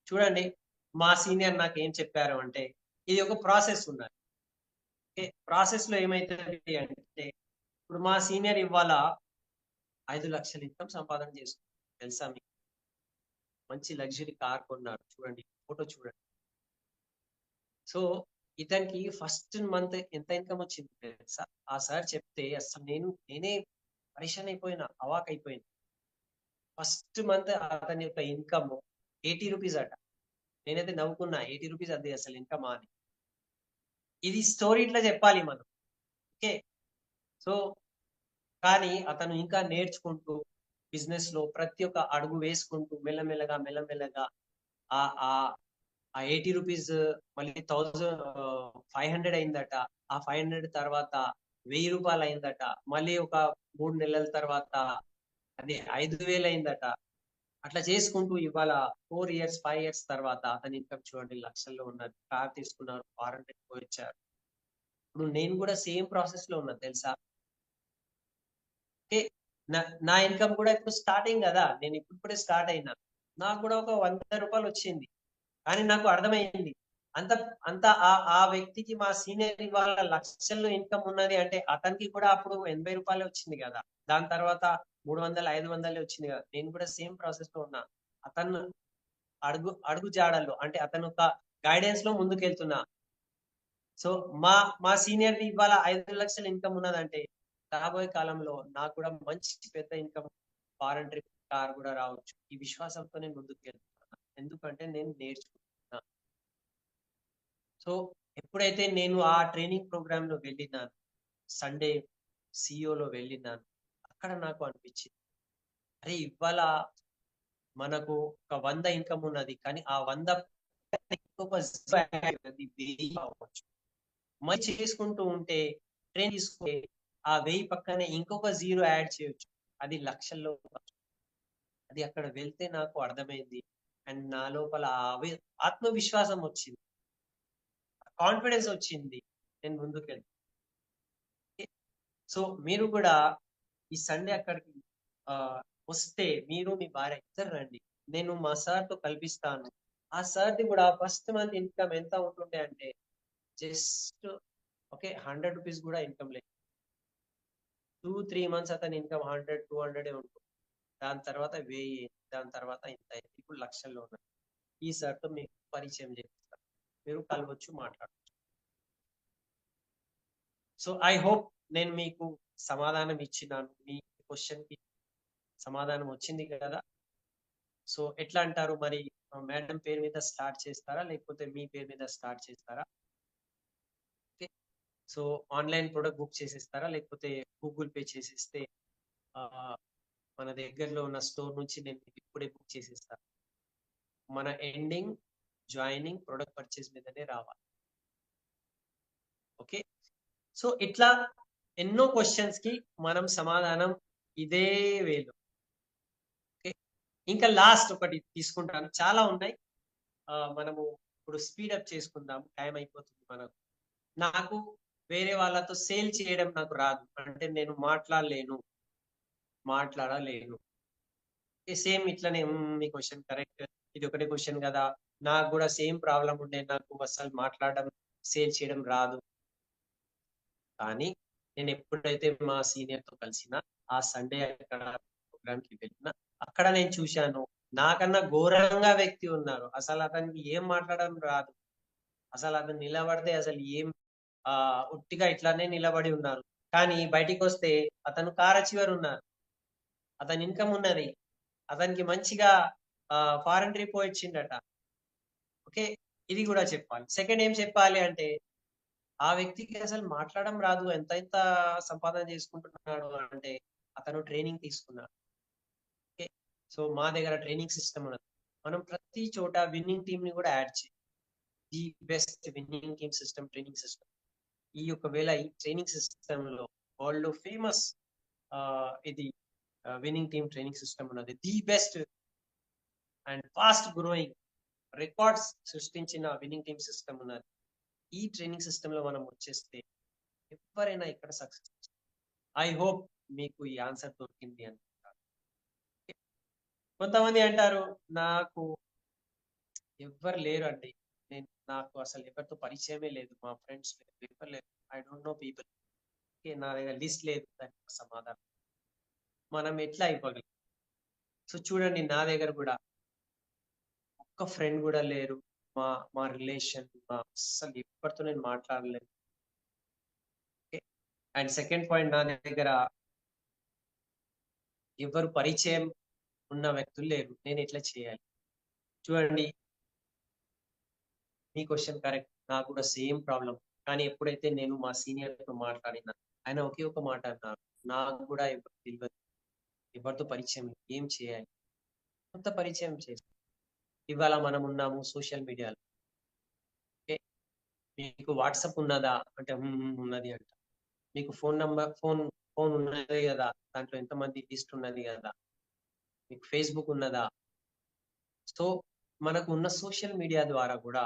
చూడండి మా సీనియర్ నాకు ఏం చెప్పారు అంటే ఇది ఒక ప్రాసెస్ ఉన్నది. ప్రాసెస్ లో ఏమైతుంది అంటే ఇప్పుడు మా సీనియర్ ఇవాళ 5 లక్షల ఇన్కమ్ సంపాదన చేసుకుంటారు తెలుసా మీకు, మంచి లగ్జరీ కార్ కొన్నాడు, చూడండి ఫోటో చూడండి. సో ఇతనికి ఫస్ట్ మంత్ ఎంత ఇన్కమ్ వచ్చింది తెలుసా? ఆ సార్ చెప్తే అసలు నేనే పరేషాన్ అయిపోయినా, అవాక్ అయిపోయింది. ఫస్ట్ మంత్ అతని యొక్క ఇన్కమ్ 80 రూపీస్ అట. నేనైతే నవ్వుకున్నా, 80 రూపీస్ అది అసలు ఇన్కమ్ అని. ఇది స్టోరీ ఇట్లా చెప్పాలి మనం, ఓకే. సో కానీ అతను ఇంకా నేర్చుకుంటూ బిజినెస్ లో ప్రతి ఒక్క అడుగు వేసుకుంటూ మెల్లమెల్లగా ఆ 80 రూపీస్ మళ్ళీ 500 అయిందట. ఆ 500 తర్వాత 1000 రూపాయలు అయిందట. మళ్ళీ ఒక 3 నెలల తర్వాత అది 5000 అయిందట. అట్లా చేసుకుంటూ ఇవాళ 4 ఇయర్స్ 5 ఇయర్స్ తర్వాత అతని ఇన్కమ్ చూడండి లక్షల్లో ఉన్నది. కార్ తీసుకున్నారు, ఫారెన్ పోయొచ్చారు. ఇప్పుడు నేను కూడా సేమ్ ప్రాసెస్ లో ఉన్నా తెలుసా. ఓకే, నా నా ఇన్కమ్ కూడా ఇప్పుడు స్టార్టింగ్ కదా, నేను ఇప్పుడే స్టార్ట్ అయినా. నాకు కూడా ఒక 100 రూపాయలు వచ్చింది. కానీ నాకు అర్థమైంది, అంత అంత ఆ వ్యక్తికి మా సీనియర్ ఇవాళ లక్షల్లో ఇన్కమ్ ఉన్నది అంటే అతనికి కూడా అప్పుడు 80 రూపాయలే వచ్చింది కదా. దాని తర్వాత 300 500 వచ్చింది కదా. నేను కూడా సేమ్ ప్రాసెస్ లో ఉన్నా. అతను అడుగు జాడల్లో అంటే అతను ఒక గైడెన్స్ లో ముందుకెళ్తున్నా. సో మా మా సీనియర్ ఇవాళ 5 లక్షల ఇన్కమ్ ఉన్నదంటే రాబోయే కాలంలో నాకు కూడా మంచి పెద్ద ఇన్కమ్, ఫారెన్ ట్రిప్, కార్ కూడా రావచ్చు. ఈ విశ్వాసంతో నేను ముందుకు వెళ్తున్నా. ఎందుకంటే నేను నేర్చుకుంటున్నా. సో ఎప్పుడైతే నేను ఆ ట్రైనింగ్ ప్రోగ్రామ్ లో వెళ్ళినాను, సండే సిఇఓలో వెళ్ళినాను, అక్కడ నాకు అనిపించింది, అరే ఇవాళ మనకు ఒక 100 ఇన్కమ్ ఉన్నది, కానీ ఆ 100 ఇంకొక 1000 అవ్వచ్చు. మరి చేసుకుంటూ ఉంటే ట్రైన్ తీసుకుంటే ఆ 1000 పక్కనే ఇంకొక 0 యాడ్ చేయొచ్చు. అది లక్షల్లో. అది అక్కడ వెళ్తే నాకు అర్థమైంది. అండ్ నా లోపల ఆత్మవిశ్వాసం వచ్చింది, కాన్ఫిడెన్స్ వచ్చింది. నేను ముందుకెళ్తాను. సో మీరు కూడా ఈ సండే అక్కడికి వస్తే మీరు మీ భార్య ఇద్దరు రండి. నేను మా సార్ తో కల్పిస్తాను. ఆ సార్ది కూడా ఫస్ట్ మంత్ ఇన్కమ్ ఎంత ఉంటుండే అంటే జస్ట్ ఓకే 100 రూపీస్ కూడా ఇన్కమ్ లేదు. 2-3 మంత్స్ అతని ఇన్కమ్ 100-200 ఉంటుంది. దాని తర్వాత 1000, దాని తర్వాత ఇంత అయింది. ఇప్పుడు లక్షల్లో ఉన్నది. ఈ సార్తో మీకు పరిచయం చేస్తాను, మీరు కలవచ్చు, మాట్లాడవచ్చు. సో ఐ హోప్ నేను మీకు సమాధానం ఇచ్చినాను. మీ క్వశ్చన్ కి సమాధానం వచ్చింది కదా. సో ఎట్లా అంటారు మరి, మేడం పేరు మీద స్టార్ట్ చేస్తారా లేకపోతే మీ పేరు మీద స్టార్ట్ చేస్తారా? Okay, so online product book చేసేస్తారా లేకపోతే గూగుల్ పే చేసేస్తే మన దగ్గరలో ఉన్న స్టోర్ నుంచి నేను ఇప్పుడే బుక్ చేసేస్తాను? మన ఎండింగ్ జాయినింగ్ ప్రొడక్ట్ పర్చేస్ మీదనే రావాలి. ఓకే, సో ఇట్లా ఎన్నో క్వశ్చన్స్ కి మనం సమాధానం ఇదే వేలో. ఓకే, ఇంకా లాస్ట్ ఒకటి తీసుకుంటాను, చాలా ఉన్నాయి. మనము ఇప్పుడు స్పీడ్ అప్ చేసుకుందాం, టైం అయిపోతుంది మనకు. నాకు వేరే వాళ్ళతో సేల్ చేయడం నాకు రాదు, అంటే నేను మాట్లాడలేను. సేమ్ ఇట్లనే మీ క్వశ్చన్ కరెక్ట్, ఇది ఒకటే క్వశ్చన్ కదా. నాకు కూడా సేమ్ ప్రాబ్లం ఉండే, నాకు అసలు మాట్లాడడం, సేల్ చేయడం రాదు. కానీ నేను ఎప్పుడైతే మా సీనియర్ తో కలిసిన ఆ సండే అక్కడ ప్రోగ్రామ్ కి వెళ్ళిన, అక్కడ నేను చూశాను నాకన్నా ఘోరంగా వ్యక్తి ఉన్నారు. అసలు అతనికి ఏం మాట్లాడడం రాదు. అసలు అతను నిలబడితే అసలు ఏం ఉట్టిగా ఇట్లానే నిలబడి ఉన్నారు. కానీ బయటికి వస్తే అతను కార్ అచీవర్ ఉన్నారు, అతని ఇన్కమ్ ఉన్నది, అతనికి మంచిగా ఫారెన్ ట్రిప్ వచ్చిండట. ఓకే, ఇది కూడా చెప్పాలి. సెకండ్ ఏం చెప్పాలి అంటే ఆ వ్యక్తికి అసలు మాట్లాడడం రాదు, ఎంత ఎంత సంపాదన చేసుకుంటున్నాడు అంటే అతను ట్రైనింగ్ తీసుకున్నాడు. ఓకే, సో మా దగ్గర ట్రైనింగ్ సిస్టమ్ ఉన్నది. మనం ప్రతి చోట విన్నింగ్ టీమ్ ని కూడా యాడ్ చేయాలి. The best winning team system, training system. ఈ ఒకవేళ ఈ ట్రైనింగ్ సిస్టమ్ లో వరల్డ్ లో ఫేమస్ ఇది విన్నింగ్ టీమ్ ట్రైనింగ్ సిస్టమ్ ఉన్నది. The best and fast growing, records సృష్టించిన విన్నింగ్ టీమ్ సిస్టమ్ ఉన్నది. ఈ ట్రైనింగ్ సిస్టమ్ లో మనం వచ్చేస్తే ఎవరైనా ఇక్కడ సక్సెస్. ఐ హోప్ మీకు ఈ ఆన్సర్ దొరికింది అనుకుంటాను. కొంతమంది అంటారు నాకు ఎవ్వరు లేరు అండి, నాకు అసలు ఎవరితో పరిచయమే లేదు, మా ఫ్రెండ్స్ ఎవరు లేరు, ఐ డోంట్ నో పీపుల్. నా దగ్గర లిస్ట్ లేదు. దానికి సమాధానం మనం ఎట్లా ఇవ్వగలం? సో చూడండి, నా దగ్గర కూడా ఒక్క ఫ్రెండ్ కూడా లేరు. మా మా రిలేషన్, అసలు ఎవరితో నేను మాట్లాడలేదు. అండ్ సెకండ్ పాయింట్, నా దగ్గర ఎవరు పరిచయం ఉన్న వ్యక్తులు లేరు. నేను ఎట్లా చేయాలి? చూడండి, మీ క్వశ్చన్ కరెక్ట్, నాకు కూడా సేమ్ ప్రాబ్లం. కానీ ఎప్పుడైతే నేను మా సీనియర్ తో మాట్లాడినా, ఆయన ఒకే ఒక మాట అన్నారు, నాకు కూడా ఎవరు తెలియదు, ఎవరితో పరిచయం, ఏం చేయాలి? కొంత పరిచయం చేసి ఇవాళ మనం ఉన్నాము సోషల్ మీడియాలో. మీకు వాట్సాప్ ఉన్నదా అంటే ఉన్నది అంట. మీకు ఫోన్ ఉన్నది కదా, దాంట్లో ఎంతమంది లిస్ట్ ఉన్నది కదా, మీకు ఫేస్బుక్ ఉన్నదా. సో మనకు ఉన్న సోషల్ మీడియా ద్వారా కూడా,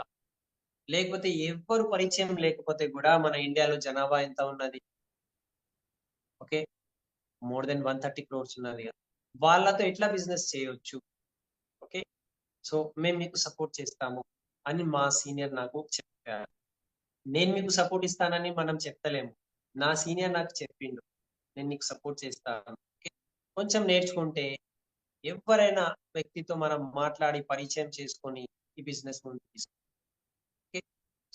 లేకపోతే ఎవ్వరు పరిచయం లేకపోతే కూడా మన ఇండియాలో జనాభా ఎంత ఉన్నది, ఓకే, మోర్ దెన్ 130 క్రోర్స్ ఉన్నది కదా. వాళ్ళతో ఎట్లా బిజినెస్ చేయొచ్చు, ఓకే. సో మేము మీకు సపోర్ట్ చేస్తాము అని మా సీనియర్ నాకు చెప్పారు. నేను మీకు సపోర్ట్ ఇస్తానని మనం చెప్తలేము. నా సీనియర్ నాకు చెప్పిండు, నేను నీకు సపోర్ట్ చేస్తాను. ఓకే. కొంచెం నేర్చుకుంటే ఎవరైనా వ్యక్తితో మనం మాట్లాడి పరిచయం చేసుకొని ఈ బిజినెస్ ముందుకు ఓకే.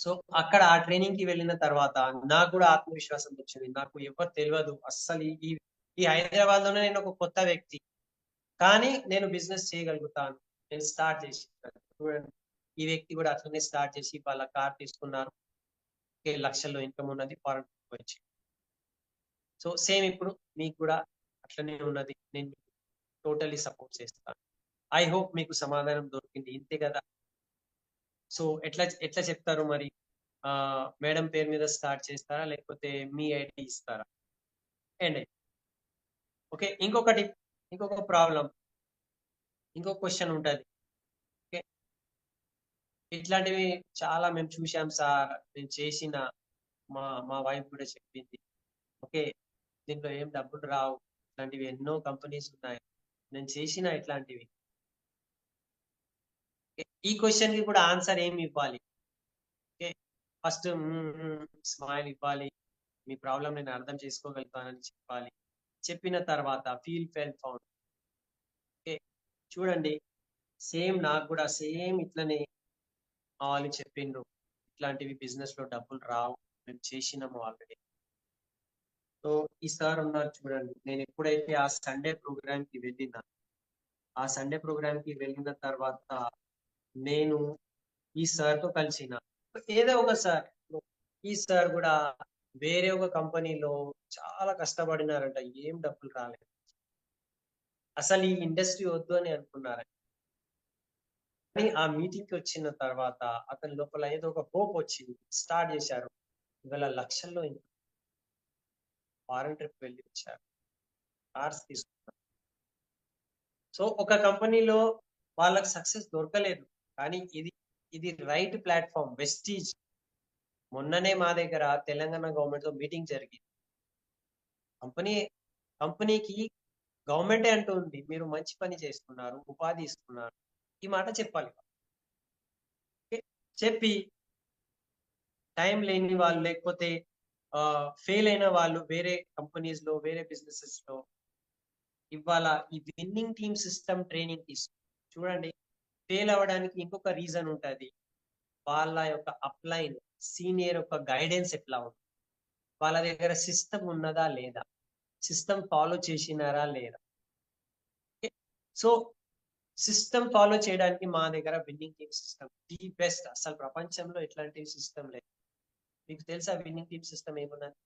సో అక్కడ ఆ ట్రైనింగ్ కి వెళ్ళిన తర్వాత నాకు కూడా ఆత్మవిశ్వాసం వచ్చింది. నాకు ఎవరు తెలియదు అస్సలు. ఈ ఈ హైదరాబాద్ లోనే నేను ఒక కొత్త వ్యక్తి, కానీ నేను బిజినెస్ చేయగలుగుతాను. నేను స్టార్ట్ చేసి చూడండి, ఈ వ్యక్తి కూడా అట్లనే స్టార్ట్ చేసి వాళ్ళ కార్ తీసుకున్నారు. లక్షల్లో ఇన్కమ్ ఉన్నది, ఫారెన్ వచ్చి. సో సేమ్ ఇప్పుడు మీకు కూడా అట్లనే ఉన్నది. నేను టోటలీ సపోర్ట్ చేస్తాను. ఐ హోప్ మీకు సమాధానం దొరికింది, ఇంతే కదా. సో ఎట్లా ఎట్లా చెప్తారు మరి? మేడం పేరు మీద స్టార్ట్ చేస్తారా, లేకపోతే మీ ఐడి ఇస్తారా? అండ్ ఓకే, ఇంకొక ప్రాబ్లం, ఇంకొక క్వశ్చన్ ఉంటది. ఓకే, ఇట్లాంటివి చాలా మేము చూసాం సార్, నేను చేసిన, మా మా వైఫ్ కూడా చెప్పింది. ఓకే, దీంట్లో ఏం డబ్బులు రావు, ఇట్లాంటివి ఎన్నో కంపెనీస్ ఉన్నాయి, నేను చేసిన ఇట్లాంటివి. ఈ క్వశ్చన్ కి కూడా ఆన్సర్ ఏమి ఇవ్వాలి? ఓకే, ఫస్ట్ స్మైల్ ఇవ్వాలి, మీ ప్రాబ్లం నేను అర్థం చేసుకోగలుగుతానని చెప్పాలి. చెప్పిన తర్వాత ఫీల్ ఫెల్ ఫౌండ్. ఓకే, చూడండి, సేమ్ నాకు కూడా సేమ్ ఇట్లనే వాళ్ళు చెప్పిండ్రు, ఇట్లాంటివి బిజినెస్ లో డబ్బులు రావు, మేము చేసినాము ఆల్రెడీ. సో ఈ సార్ ఉన్నారు చూడండి, నేను ఎప్పుడైతే ఆ సండే ప్రోగ్రామ్ కి వెళ్ళినా, ఆ సండే ప్రోగ్రామ్ కి వెళ్ళిన తర్వాత నేను ఈ సార్ తో కలిసిన, ఏదో ఒక సార్, ఈ సార్ కూడా వేరే ఒక కంపెనీలో చాలా కష్టపడినారంట, ఏం డబ్బులు రాలేదు, అసలు ఈ ఇండస్ట్రీ వద్దు అని అనుకున్నారు. కానీ ఆ మీటింగ్ కి వచ్చిన తర్వాత అతని లోపల ఏదో ఒక హోప్ వచ్చింది, స్టార్ట్ చేశారు. ఇవాళ లక్షల్లో ఫారెన్ ట్రిప్ వెళ్ళి వచ్చారు, కార్స్ తీసుకున్నారు. సో ఒక కంపెనీలో వాళ్ళకి సక్సెస్ దొరకలేదు, కానీ ఇది రైట్ ప్లాట్ఫామ్, వెస్టీజ్. మొన్ననే మా దగ్గర తెలంగాణ గవర్నమెంట్ తో మీటింగ్ జరిగింది. కంపెనీ కంపెనీకి గవర్నమెంటే అంటుంది, మీరు మంచి పని చేస్తున్నారు, ఉపాధి ఇస్తున్నారు, ఈ మాట చెప్పాలి. చెప్పి టైం లేని వాళ్ళు, లేకపోతే ఫెయిల్ అయిన వాళ్ళు వేరే కంపెనీస్ లో, వేరే బిజినెసెస్ లో ఇవాళ ఈ విన్నింగ్ టీమ్ సిస్టమ్ ట్రైనింగ్ చూడండి. ఫెయిల్ అవ్వడానికి ఇంకొక రీజన్ ఉంటది, వాళ్ళ యొక్క అప్లైన్ సీనియర్ యొక్క గైడెన్స్ ఎట్లా ఉంది, వాళ్ళ దగ్గర సిస్టమ్ ఉన్నదా లేదా, సిస్టమ్ ఫాలో చేసినారా లేదా. సో సిస్టమ్ ఫాలో చేయడానికి మా దగ్గర winning team system the best. అసలు ప్రపంచంలో ఎట్లాంటి సిస్టమ్ లేదు. మీకు తెలుసా విన్నింగ్ టీమ్ సిస్టమ్ ఏమున్నది?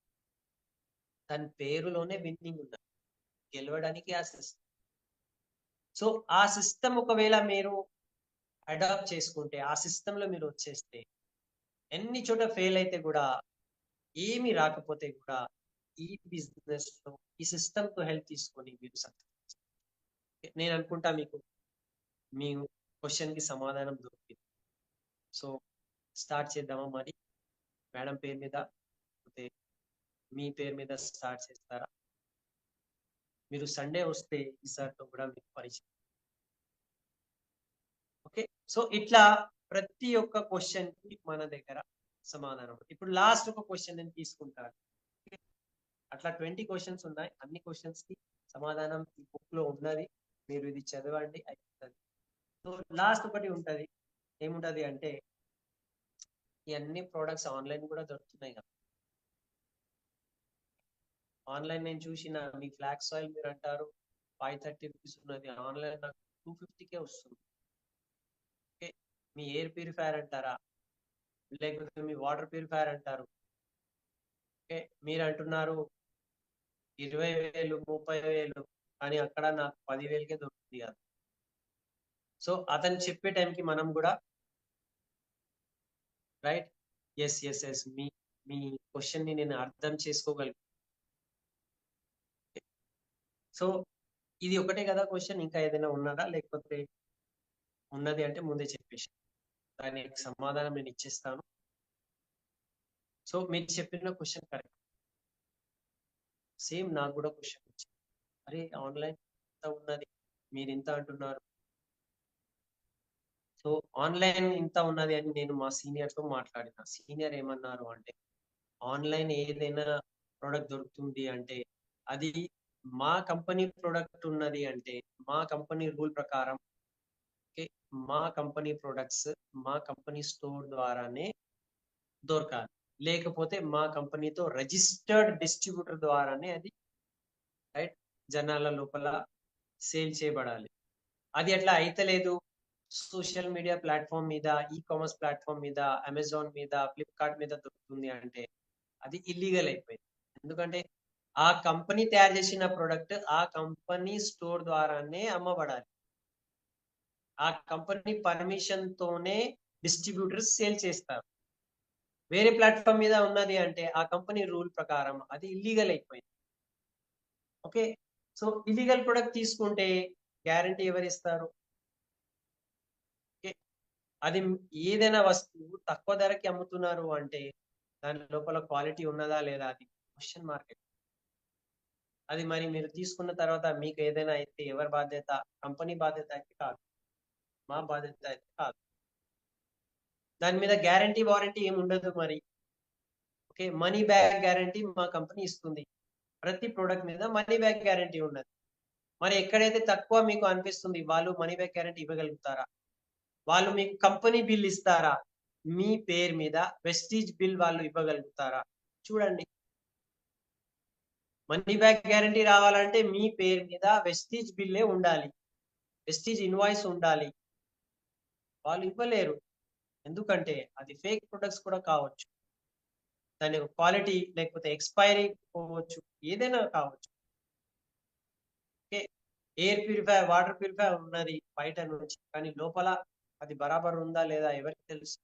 దాని పేరులోనే విన్నింగ్ ఉన్నది, గెలవడానికి ఆ సిస్టమ్. సో ఆ సిస్టమ్ ఒకవేళ మీరు అడాప్ట్ చేసుకుంటే, ఆ సిస్టమ్ లో మీరు వచ్చేస్తే, ఎన్ని చోట ఫెయిల్ అయితే కూడా, ఏమి రాకపోతే కూడా, ఈ బిజినెస్ లో ఈ సిస్టమ్ తో హెల్ప్ తీసుకొని మీరు సక్సెస్. నేను అనుకుంటా మీకు మీ క్వశ్చన్ కి సమాధానం దొరికింది. సో స్టార్ట్ చేద్దామా మరి? మేడం పేరు మీద, లేకపోతే మీ పేరు మీద స్టార్ట్ చేస్తారా? మీరు సండే వస్తే ఈ సార్తో కూడా మీకు పరిచయం. ఓకే, సో ఇట్లా ప్రతి ఒక్క క్వశ్చన్ కి మన దగ్గర సమాధానం. ఇప్పుడు లాస్ట్ ఒక క్వశ్చన్ నేను తీసుకుంటాను. అట్లా 20 క్వశ్చన్స్ ఉన్నాయి, అన్ని క్వశ్చన్స్ కి సమాధానం ఈ బుక్ లో ఉన్నది, మీరు ఇది చదవండి అయిపోతుంది. సో లాస్ట్ ఒకటి ఉంటది, ఏముంటది అంటే, ఈ అన్ని ప్రోడక్ట్స్ ఆన్లైన్ కూడా దొరుకుతున్నాయి కదా. ఆన్లైన్ నేను చూసిన, మీ ఫ్లాక్స్ ఆయిల్ మీరు అంటారు 530 రూపీస్ ఉన్నది, ఆన్లైన్ నాకు 250కే వస్తుంది. ఓకే, మీ ఎయిర్ ప్యూరిఫైయర్ అంటారా, లేకపోతే మీ వాటర్ ప్యూరిఫైయర్ అంటారు. ఓకే, మీరు అంటున్నారు 20,000 30,000, కానీ అక్కడ నాకు 10,000కే దొరుకుతుంది కదా. సో అతను చెప్పే టైంకి మనం కూడా రైట్ ఎస్ ఎస్ ఎస్ మీ మీ క్వశ్చన్ ని నేను అర్థం చేసుకోగలను. సో ఇది ఒకటే కదా క్వశ్చన్, ఇంకా ఏదైనా ఉన్నదా? లేకపోతే ఉన్నది అంటే ముందే చెప్పేసి దానికి సమాధానం నేను ఇచ్చేస్తాను. సో మీరు చెప్పిన క్వశ్చన్ కరెక్ట్. సేమ్ నాకు కూడా క్వశ్చన్ వచ్చింది, అరే ఆన్లైన్ ఇంత ఉన్నది, మీరు ఇంత అంటున్నారు. సో ఆన్లైన్ ఇంత ఉన్నది అని నేను మా సీనియర్ తో మాట్లాడిన. సీనియర్ ఏమన్నారు అంటే, ఆన్లైన్ ఏదైనా ప్రోడక్ట్ దొరుకుతుంది అంటే అది మా కంపెనీ ప్రోడక్ట్ ఉన్నది అంటే మా కంపెనీ రూల్ ప్రకారం, ఓకే, మా కంపెనీ ప్రొడక్ట్స్ మా కంపెనీ స్టోర్ ద్వారానే దొరకాలి. లేకపోతే మా కంపెనీతో రిజిస్టర్డ్ డిస్ట్రిబ్యూటర్ ద్వారానే అది రైట్ జనాల లోపల సేల్ చేయబడాలి. అది అట్లా అయితలేదు. సోషల్ మీడియా ప్లాట్ఫామ్ మీద, ఈ కామర్స్ ప్లాట్ఫామ్ మీద, అమెజాన్ మీద, ఫ్లిప్కార్ట్ మీద దొరుకుతుంది అంటే అది ఇల్లీగల్ అయిపోయింది. ఎందుకంటే ఆ కంపెనీ తయారు చేసిన ప్రొడక్ట్ ఆ కంపెనీ స్టోర్ ద్వారానే అమ్మబడాలి. ఆ కంపెనీ పర్మిషన్ తోనే డిస్ట్రిబ్యూటర్స్ సేల్ చేస్తారు. వేరే ప్లాట్ఫామ్ మీద ఉన్నది అంటే ఆ కంపెనీ రూల్ ప్రకారం అది ఇల్లీగల్ అయిపోయింది. ఓకే, సో ఇల్లీగల్ ప్రొడక్ట్ తీసుకుంటే గ్యారంటీ ఎవరిస్తారు? ఓకే, అది ఏదైనా వస్తువు తక్కువ ధరకి అమ్ముతున్నారు అంటే దాని లోపల క్వాలిటీ ఉన్నదా లేదా అది క్వశ్చన్ మార్కెట్. అది మరి మీరు తీసుకున్న తర్వాత మీకు ఏదైనా అయితే ఎవరి బాధ్యత? కంపెనీ బాధ్యత అయితే కాదు, మా బాధ్యత అయితే కాదు. దాని మీద గ్యారంటీ వారంటీ ఏమి ఉండదు మరి. ఓకే, మనీ బ్యాక్ గ్యారంటీ మా కంపెనీ ఇస్తుంది. ప్రతి ప్రోడక్ట్ మీద మనీ బ్యాక్ గ్యారంటీ ఉన్నది. మరి ఎక్కడైతే తక్కువ మీకు అనిపిస్తుంది వాళ్ళు మనీ బ్యాక్ గ్యారంటీ ఇవ్వగలుగుతారా? వాళ్ళు మీకు కంపెనీ బిల్ ఇస్తారా? మీ పేరు మీద వెస్టీజ్ బిల్ వాళ్ళు ఇవ్వగలుగుతారా? చూడండి, మనీ బ్యాక్ గ్యారంటీ రావాలంటే మీ పేరు మీద వెస్టీజ్ బిల్లే ఉండాలి, వెస్టీజ్ ఇన్వాయిస్ ఉండాలి. వాళ్ళు ఇవ్వలేరు, ఎందుకంటే అది ఫేక్ ప్రొడక్ట్స్ కూడా కావచ్చు, దాని క్వాలిటీ లేకపోతే ఎక్స్పైరీ పోవచ్చు, ఏదైనా కావచ్చు. Okay, air purifier, water purifier ఉన్నది బయట నుంచి, కానీ లోపల అది బరాబర్ ఉందా లేదా ఎవరికి తెలుసు?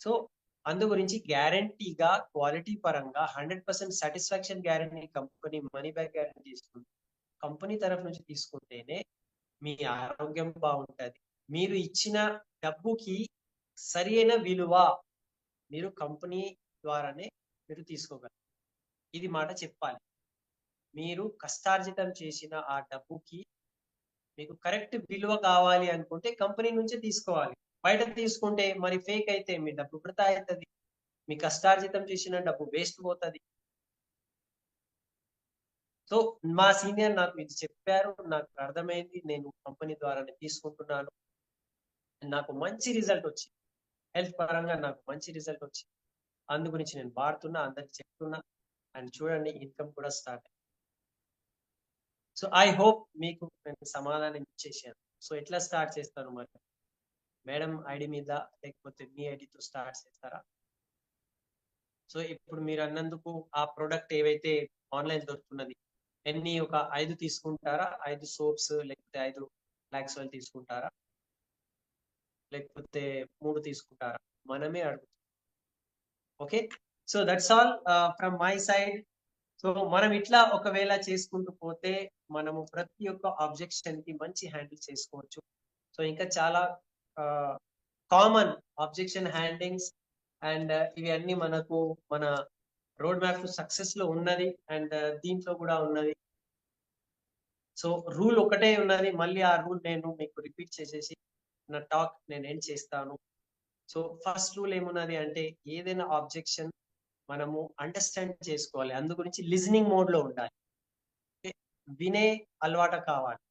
సో అందు గురించి గ్యారంటీగా క్వాలిటీ పరంగా 100% satisfaction guarantee company money back guarantee ఇస్తుంది. కంపెనీ తరఫు నుంచి తీసుకుంటేనే మీ ఆరోగ్యం బాగుంటది. మీరు ఇచ్చిన డబ్బుకి సరైన విలువ మీరు కంపెనీ ద్వారానే మీరు తీసుకోగలరు. ఇది మాట చెప్పాలి. మీరు కష్టార్జితం చేసిన ఆ డబ్బుకి మీకు కరెక్ట్ విలువ కావాలి అనుకుంటే కంపెనీ నుంచే తీసుకోవాలి. బయట తీసుకుంటే మరి ఫేక్ అయితే మీ డబ్బు వృధా అవుతుంది, మీ కష్టార్జితం చేసిన డబ్బు వేస్ట్ పోతుంది. సో మా సీనియర్ నాకు ఇది చెప్పారు, నాకు అర్థమైంది, నేను కంపెనీ ద్వారానే తీసుకుంటున్నాను, నాకు మంచి రిజల్ట్ వచ్చింది. హెల్త్ పరంగా నాకు మంచి రిజల్ట్ వచ్చింది. అందు గురించి నేను వాడుతున్నా, అందరికి చెప్తున్నా. అండ్ చూడండి, ఇన్కమ్ కూడా స్టార్ట్ అయింది. సో ఐ హోప్ మీకు నేను సమాధానం ఇచ్చేసాను. సో ఎట్లా స్టార్ట్ చేస్తాను మరి? మేడం ఐడి మీద లేకపోతే మీ ఐడితో స్టార్ట్ చేస్తారా? సో ఇప్పుడు మీరు అన్నందుకు ఆ ప్రోడక్ట్ ఏవైతే ఆన్లైన్ దొరుకుతున్నది, ఎన్ని ఒక 5 తీసుకుంటారా? 5 సోప్స్ లేకపోతే 5 ఫ్లాక్స్ ఆయిల్ తీసుకుంటారా? లేకపోతే 3 తీసుకుంటారా? మనమే అడుగుతాం. Okay, so that's all from my side. So మనం ఇట్లా ఒకవేళ చేసుకుంటూ పోతే మనము ప్రతి ఒక్క ఆబ్జెక్షన్ కి మంచి హ్యాండిల్ చేసుకోవచ్చు. సో ఇంకా చాలా కామన్ ఆబ్జెక్షన్ హ్యాండింగ్స్ అండ్ ఇవి అన్ని మనకు మన రోడ్ మ్యాప్ సక్సెస్ లో ఉన్నది, అండ్ దీంట్లో కూడా ఉన్నది. సో రూల్ ఒకటే ఉన్నది, మళ్ళీ ఆ రూల్ నేను మీకు రిపీట్ చేసేసి నా టాక్ నేను ఎండ్ చేస్తాను. సో ఫస్ట్ రూల్ ఏమున్నది అంటే, ఏదైనా ఆబ్జెక్షన్ మనము అండర్స్టాండ్ చేసుకోవాలి, అందు గురించి లిజనింగ్ మోడ్ లో ఉండాలి. వినే అలవాటు కావాలి,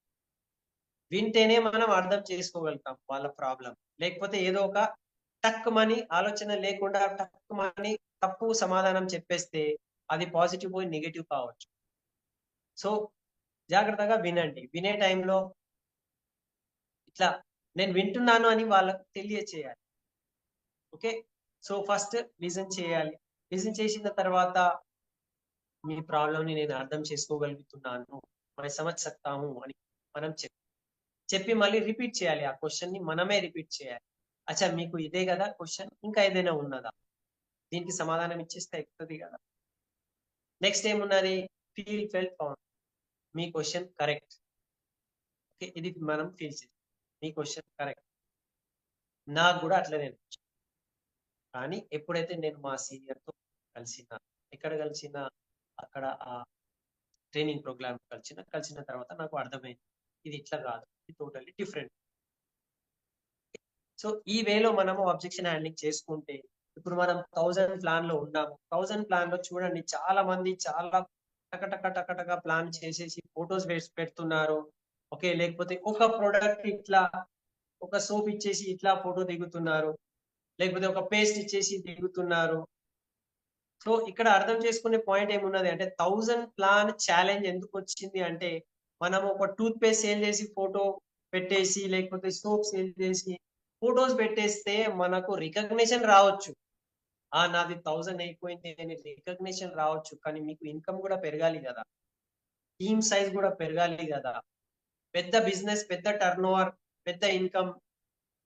వింటేనే మనం అర్థం చేసుకోగలుగుతాం వాళ్ళ ప్రాబ్లం. లేకపోతే ఏదో ఒక టక్ మని ఆలోచన లేకుండా టక్ మని తప్పు సమాధానం చెప్పేస్తే అది పాజిటివ్ పోయి నెగిటివ్ కావచ్చు. సో జాగ్రత్తగా వినండి, వినే టైంలో ఇట్లా నేను వింటున్నాను అని వాళ్ళకు తెలియచేయాలి. ఓకే, సో ఫస్ట్ లిజన్ చేయాలి, లిజన్ చేసిన తర్వాత మీ ప్రాబ్లం ని నేను అర్థం చేసుకోగలుగుతున్నాను, మనం సమझ सकता हूं అని మనం చెప్పి మళ్ళీ రిపీట్ చేయాలి, ఆ క్వశ్చన్ ని మనమే రిపీట్ చేయాలి. అచ్చా మీకు ఇదే కదా క్వశ్చన్, ఇంకా ఏదైనా ఉన్నదా? దీనికి సమాధానం ఇచ్చేస్తే ఎక్కుతుంది కదా. నెక్స్ట్ ఏమున్నది? Feel, felt, found. మీ క్వశ్చన్ కరెక్ట్. ఓకే, ఇది మనం ఫీల్ చేస్తాం. మీ క్వశ్చన్ కరెక్ట్, నాకు కూడా అట్లనే అనిపించింది. కానీ ఎప్పుడైతే నేను మా సీనియర్తో కలిసిన, ఎక్కడ కలిసిన, అక్కడ ఆ ట్రైనింగ్ ప్రోగ్రామ్ కలిసిన తర్వాత నాకు అర్థమైంది ఇది ఇట్లా కాదు, ఇది టోటల్లీ డిఫరెంట్. సో ఈ వేలో మనము అబ్జెక్షన్ హ్యాండ్లింగ్ చేసుకుంటే, ఇప్పుడు మనం 1000 ప్లాన్ లో ఉన్నాము. 1000 ప్లాన్ లో చూడండి, చాలా మంది చాలా టక ప్లాన్ చేసేసి ఫొటోస్ వేసి పెడుతున్నారు. ఓకే, లేకపోతే ఒక ప్రోడక్ట్ ఇట్లా, ఒక సోప్ ఇచ్చేసి ఇట్లా ఫోటో దిగుతున్నారు, లేకపోతే ఒక పేస్ట్ ఇచ్చేసి దిగుతున్నారు. సో ఇక్కడ అర్థం చేసుకునే పాయింట్ ఏమున్నది అంటే, 1000 ప్లాన్ ఛాలెంజ్ ఎందుకు వచ్చింది అంటే, మనం ఒక టూత్ పేస్ట్ సేల్ చేసి ఫోటో పెట్టేసి, లేకపోతే సోప్ సేల్ చేసి ఫోటోస్ పెట్టేస్తే మనకు రికగ్నిషన్ రావచ్చు. నాది 1000 అయిపోయింది అని రికగ్నిషన్ రావచ్చు, కానీ మీకు ఇన్కమ్ కూడా పెరగాలి కదా, టీమ్ సైజ్ కూడా పెరగాలి కదా, పెద్ద బిజినెస్, పెద్ద టర్న్ ఓవర్, పెద్ద income,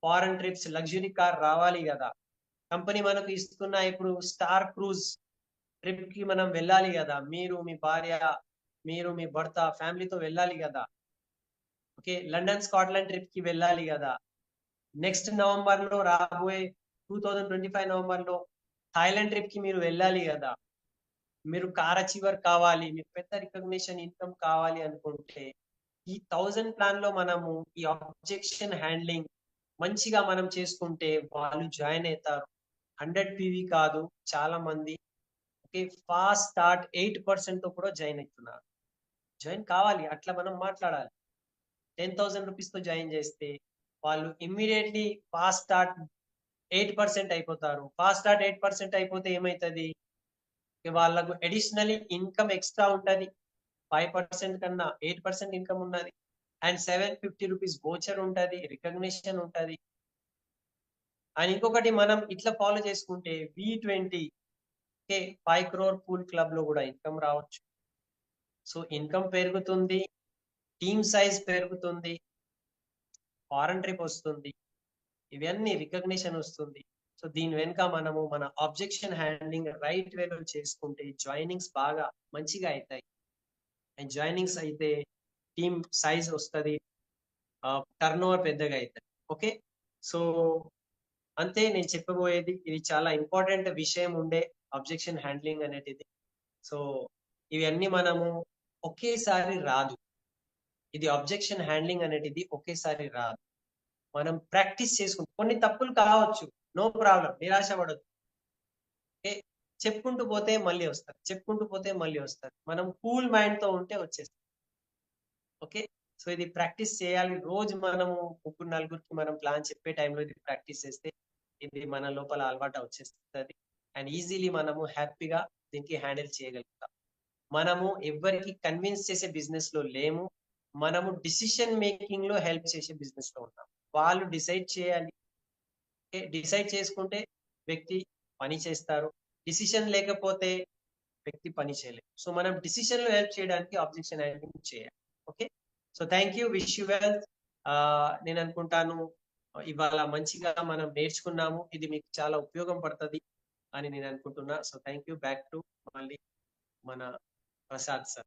foreign trips, luxury car రావాలి కదా. కంపెనీ మనకు ఇస్తున్న ఇప్పుడు స్టార్ క్రూజ్ ట్రిప్ కి మనం వెళ్ళాలి కదా. మీరు, మీ భార్య, మీరు, మీ భర్త, ఫ్యామిలీతో వెళ్ళాలి కదా. ఓకే, లండన్, స్కాట్లాండ్ ట్రిప్ కి వెళ్ళాలి కదా. నెక్స్ట్ నవంబర్ లో రాబోయే 2025 నవంబర్ లో థాయిలాండ్ ట్రిప్ కి మీరు వెళ్ళాలి కదా. మీరు కార్ అచీవర్ కావాలి, మీకు పెద్ద రికగ్నిషన్, ఇన్కమ్ కావాలి అనుకుంటే, ఈ 1000 ప్లాన్ లో మనము ఈ ఆబ్జెక్షన్ హ్యాండ్లింగ్ మంచిగా మనం చేసుకుంటే వాళ్ళు జాయిన్ అవుతారు. 100 PV కాదు, చాలా మంది ఓకే ఫాస్ట్ స్టార్ట్ 8% తో కూడా జాయిన్ అవుతున్నారు. జాయిన్ కావాలి, అట్లా మనం మాట్లాడాలి. 10,000 రూపీస్ తో జాయిన్ చేస్తే వాళ్ళు ఇమ్మీడియట్లీ ఫాస్ట్ స్టార్ట్ 8% అయిపోతారు. ఫాస్ట్ స్టార్ట్ 8% అయిపోతే ఏమవుతుంది? వాళ్ళకు అడిషనల్లీ ఇన్కమ్ ఎక్స్ట్రా ఉంటది. 5% కన్నా 8% ఇన్కమ్ ఉన్నది. అండ్ 750 రూపీస్ వోచర్ ఉంటది, రికగ్నిషన్ ఉంటది. అండ్ ఇంకొకటి, మనం ఇట్లా ఫాలో చేసుకుంటే V20 5 crore పూల్ క్లబ్ లో కూడా ఇన్కమ్ రావచ్చు. సో ఇన్కమ్ పెరుగుతుంది, టీమ్ సైజ్ పెరుగుతుంది, ఫారెన్ ట్రిప్ వస్తుంది, ఇవన్నీ రికగ్నిషన్ వస్తుంది. సో దీని వెనుక మనము మన ఆబ్జెక్షన్ హ్యాండ్లింగ్ రైట్ వేలో చేసుకుంటే జాయినింగ్స్ బాగా మంచిగా అవుతాయి. అండ్ జాయినింగ్స్ అయితే టీమ్ సైజ్ వస్తుంది, టర్న్ ఓవర్ పెద్దగా అవుతుంది. ఓకే, సో అంతే నేను చెప్పబోయేది. ఇది చాలా ఇంపార్టెంట్ విషయం ఉండే అబ్జెక్షన్ హ్యాండ్లింగ్ అనేది. సో ఇవన్నీ మనము ఒకేసారి రాదు. ఇది అబ్జెక్షన్ హ్యాండ్లింగ్ అనేది ఒకేసారి రాదు. మనం ప్రాక్టీస్ చేసుకుంటాం. కొన్ని తప్పులు కావచ్చు, నో ప్రాబ్లం, నిరాశ పడద్దు. ఓకే, చెప్పుకుంటూ పోతే మళ్ళీ వస్తారు, చెప్పుకుంటూ పోతే మళ్ళీ వస్తారు. మనం కూల్ మైండ్ తో ఉంటే వచ్చేస్తుంది. ఓకే, సో ఇది ప్రాక్టీస్ చేయాలి. రోజు మనము ముగ్గురు నలుగురికి మనం ప్లాన్ చెప్పే టైంలో ఇది ప్రాక్టీస్ చేస్తే ఇది మన లోపల అలవాటు వచ్చేస్తుంది. అండ్ ఈజీలీ మనము హ్యాపీగా దీనికి హ్యాండిల్ చేయగలుగుతాం. మనము ఎవరికి కన్విన్స్ చేసే బిజినెస్ లో లేము, మనము డిసిషన్ మేకింగ్ లో హెల్ప్ చేసే బిజినెస్ లో ఉన్నాం. వాళ్ళు డిసైడ్ చేయాలి. డిసైడ్ చేసుకుంటే వ్యక్తి పని చేస్తారు, డిసిషన్ లేకపోతే వ్యక్తి పని చేయలేదు. సో మనం డిసిషన్ లో హెల్ప్ చేయడానికి ఆబ్జెక్షన్ హ్యాండ్లింగ్ చేయాలి. Okay, so thank you, wish you well. నేను అనుకుంటాను ఇవాళ మంచిగా మనం నేర్చుకున్నాము, ఇది మీకు చాలా ఉపయోగం పడుతుంది అని నేను అనుకుంటున్నా. So thank you. Back to మళ్ళీ మన ప్రసాద్ సార్.